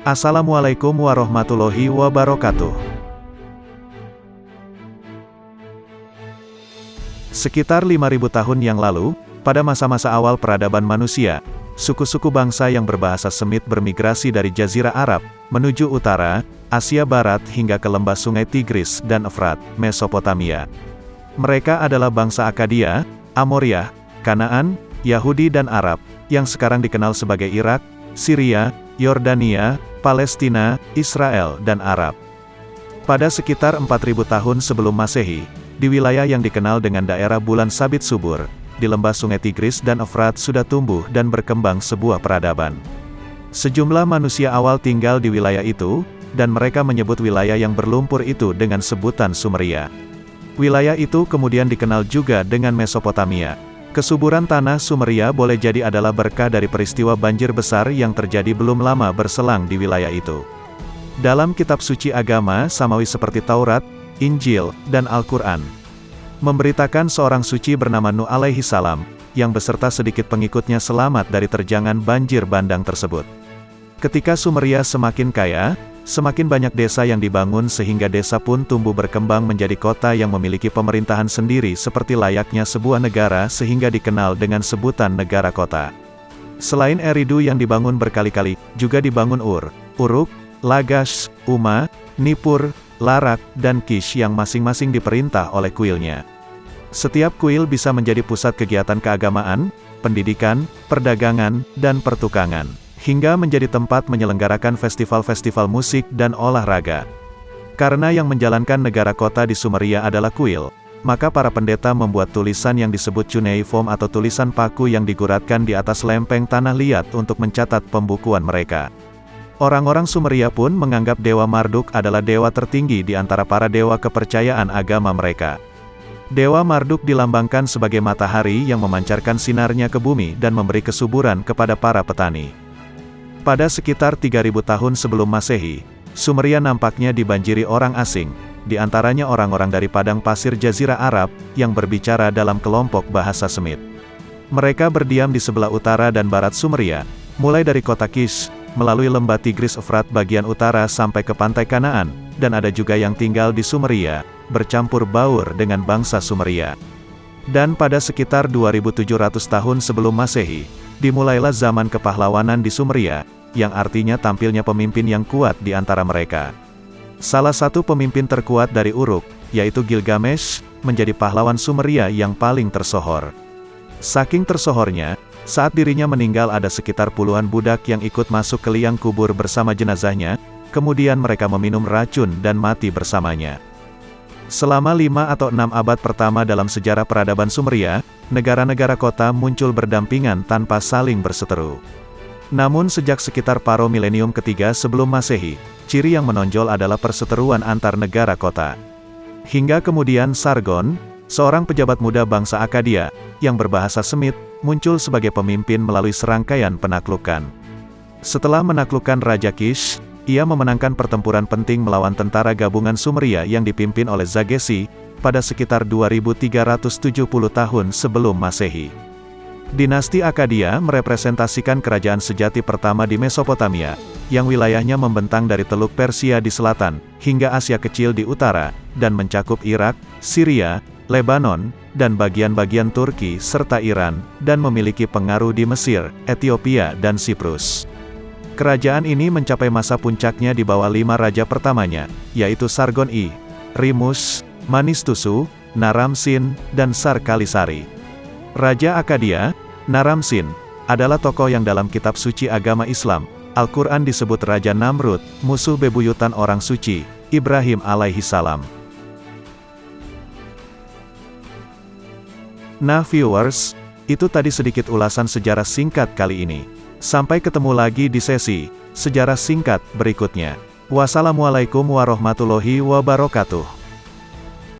Assalamualaikum warahmatullahi wabarakatuh. Sekitar 5.000 tahun yang lalu, pada masa-masa awal peradaban manusia, suku-suku bangsa yang berbahasa Semit bermigrasi dari Jazirah Arab, menuju utara, Asia Barat hingga ke lembah sungai Tigris dan Efrat, Mesopotamia. Mereka adalah bangsa Akkadia, Amoryah, Kanaan, Yahudi dan Arab, yang sekarang dikenal sebagai Irak, Syria, Yordania, Palestina, Israel dan Arab. Pada sekitar 4.000 tahun sebelum Masehi, di wilayah yang dikenal dengan daerah bulan sabit subur, di lembah sungai Tigris dan Efrat sudah tumbuh dan berkembang sebuah peradaban. Sejumlah manusia awal tinggal di wilayah itu, dan mereka menyebut wilayah yang berlumpur itu dengan sebutan Sumeria. Wilayah itu kemudian dikenal juga dengan Mesopotamia. Kesuburan tanah Sumeria boleh jadi adalah berkah dari peristiwa banjir besar yang terjadi belum lama berselang di wilayah itu. Dalam kitab suci agama Samawi seperti Taurat, Injil, dan Al-Quran, memberitakan seorang suci bernama Nuh alaihi salam, yang beserta sedikit pengikutnya selamat dari terjangan banjir bandang tersebut. Ketika Sumeria semakin kaya, semakin banyak desa yang dibangun sehingga desa pun tumbuh berkembang menjadi kota yang memiliki pemerintahan sendiri seperti layaknya sebuah negara sehingga dikenal dengan sebutan negara kota. Selain Eridu yang dibangun berkali-kali, juga dibangun Ur, Uruk, Lagash, Uma, Nippur, Larak, dan Kish yang masing-masing diperintah oleh kuilnya. Setiap kuil bisa menjadi pusat kegiatan keagamaan, pendidikan, perdagangan, dan pertukangan, hingga menjadi tempat menyelenggarakan festival-festival musik dan olahraga. Karena yang menjalankan negara kota di Sumeria adalah kuil, maka para pendeta membuat tulisan yang disebut cuneiform atau tulisan paku yang diguratkan di atas lempeng tanah liat untuk mencatat pembukuan mereka. Orang-orang Sumeria pun menganggap Dewa Marduk adalah dewa tertinggi di antara para dewa kepercayaan agama mereka. Dewa Marduk dilambangkan sebagai matahari yang memancarkan sinarnya ke bumi dan memberi kesuburan kepada para petani. Pada sekitar 3.000 tahun sebelum Masehi, Sumeria nampaknya dibanjiri orang asing, di antaranya orang-orang dari padang pasir Jazirah Arab, yang berbicara dalam kelompok bahasa Semit. Mereka berdiam di sebelah utara dan barat Sumeria, mulai dari kota Kish, melalui lembah Tigris Efrat bagian utara sampai ke pantai Kanaan, dan ada juga yang tinggal di Sumeria, bercampur baur dengan bangsa Sumeria. Dan pada sekitar 2.700 tahun sebelum Masehi, dimulailah zaman kepahlawanan di Sumeria, yang artinya tampilnya pemimpin yang kuat di antara mereka. Salah satu pemimpin terkuat dari Uruk, yaitu Gilgamesh, menjadi pahlawan Sumeria yang paling tersohor. Saking tersohornya, saat dirinya meninggal ada sekitar puluhan budak yang ikut masuk ke liang kubur bersama jenazahnya, kemudian mereka meminum racun dan mati bersamanya. Selama 5 atau 6 abad pertama dalam sejarah peradaban Sumeria, negara-negara kota muncul berdampingan tanpa saling berseteru. Namun sejak sekitar paro milenium ketiga sebelum Masehi, ciri yang menonjol adalah perseteruan antar negara kota. Hingga kemudian Sargon, seorang pejabat muda bangsa Akkadia, yang berbahasa Semit, muncul sebagai pemimpin melalui serangkaian penaklukan. Setelah menaklukkan Raja Kish, ia memenangkan pertempuran penting melawan tentara gabungan Sumeria yang dipimpin oleh Zagesi, pada sekitar 2370 tahun sebelum Masehi. Dinasti Akkadia merepresentasikan kerajaan sejati pertama di Mesopotamia, yang wilayahnya membentang dari Teluk Persia di selatan, hingga Asia Kecil di utara, dan mencakup Irak, Syria, Lebanon, dan bagian-bagian Turki serta Iran, dan memiliki pengaruh di Mesir, Ethiopia dan Siprus. Kerajaan ini mencapai masa puncaknya di bawah 5 raja pertamanya, yaitu Sargon I, Rimus, Manistusu, Naram-Sin, dan Sar-Kalisari. Raja Akkadia, Naram-Sin, adalah tokoh yang dalam kitab suci agama Islam, Al-Quran disebut Raja Namrud, musuh bebuyutan orang suci, Ibrahim alaihi salam. Nah viewers, itu tadi sedikit ulasan sejarah singkat kali ini. Sampai ketemu lagi di sesi sejarah singkat berikutnya. Wassalamualaikum warahmatullahi wabarakatuh.